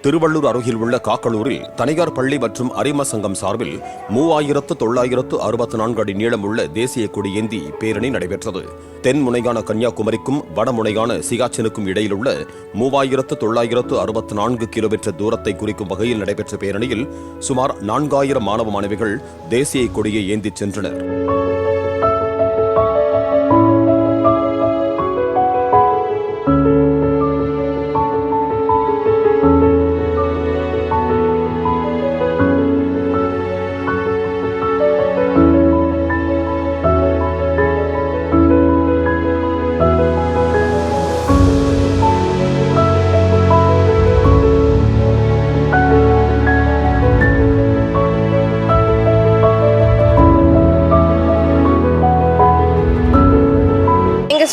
திருவள்ளூர் அருகில் உள்ள காக்களூரில் தனியார் பள்ளி மற்றும் அரிம சங்கம் சார்பில் 3964 அடி நீளமுள்ள தேசிய கொடி ஏந்தி பேரணி நடைபெற்றது. தென் முனையான கன்னியாகுமரிக்கும் வடமுனையான சியாச்சினுக்கும் இடையிலுள்ள 3964 கிலோமீட்டர் தூரத்தை குறிக்கும் வகையில் நடைபெற்ற பேரணியில் சுமார் 4000 மாணவ மாணவிகள் தேசிய கொடியை ஏந்திச் சென்றனர்.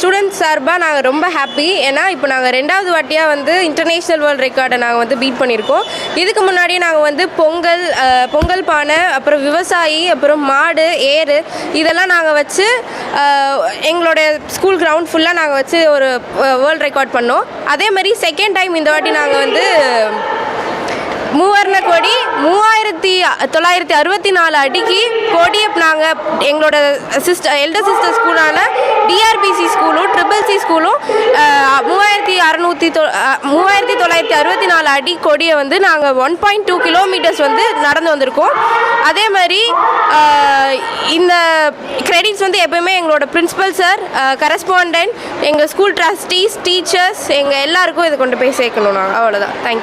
ஸ்டூடெண்ட்ஸ் சார்பாக நாங்கள் ரொம்ப ஹாப்பி. ஏன்னா இப்போ நாங்கள் 2வது வாட்டியாக இன்டர்நேஷ்னல் வேர்ல்ட் ரெக்கார்டை நாங்கள் பீட் பண்ணியிருக்கோம். இதுக்கு முன்னாடியே நாங்கள் பொங்கல் பானை, அப்புறம் விவசாயி, அப்புறம் மாடு, ஏறு இதெல்லாம் நாங்கள் வச்சு எங்களுடைய ஸ்கூல் கிரவுண்ட் ஃபுல்லாக நாங்கள் வச்சு ஒரு வேர்ல்ட் ரெக்கார்ட் பண்ணோம். அதே மாதிரி செகண்ட் டைம் இந்த வாட்டி நாங்கள் மூவர்ண கொடி 3964 அடிக்கு கொடியை நாங்கள் எங்களோட எல்டர் சிஸ்டர் ஸ்கூலான டிஆர்பிசி ஸ்கூலும் ட்ரிபிள்-சி ஸ்கூலும் 3964 அடி கொடியை நாங்கள் 1.2 கிலோமீட்டர்ஸ் நடந்து வந்திருக்கோம். அதே மாதிரி இந்த கிரெடிட்ஸ் எப்பவுமே எங்களோட பிரின்சிபல் சார், கரஸ்பாண்டன்ட், எங்கள் ஸ்கூல் ட்ரஸ்டீஸ், டீச்சர்ஸ், எங்கள் எல்லாருக்கும் இதை கொண்டு போய் சேர்க்கணும். நாங்கள் அவ்வளோதான். தேங்க்யூ.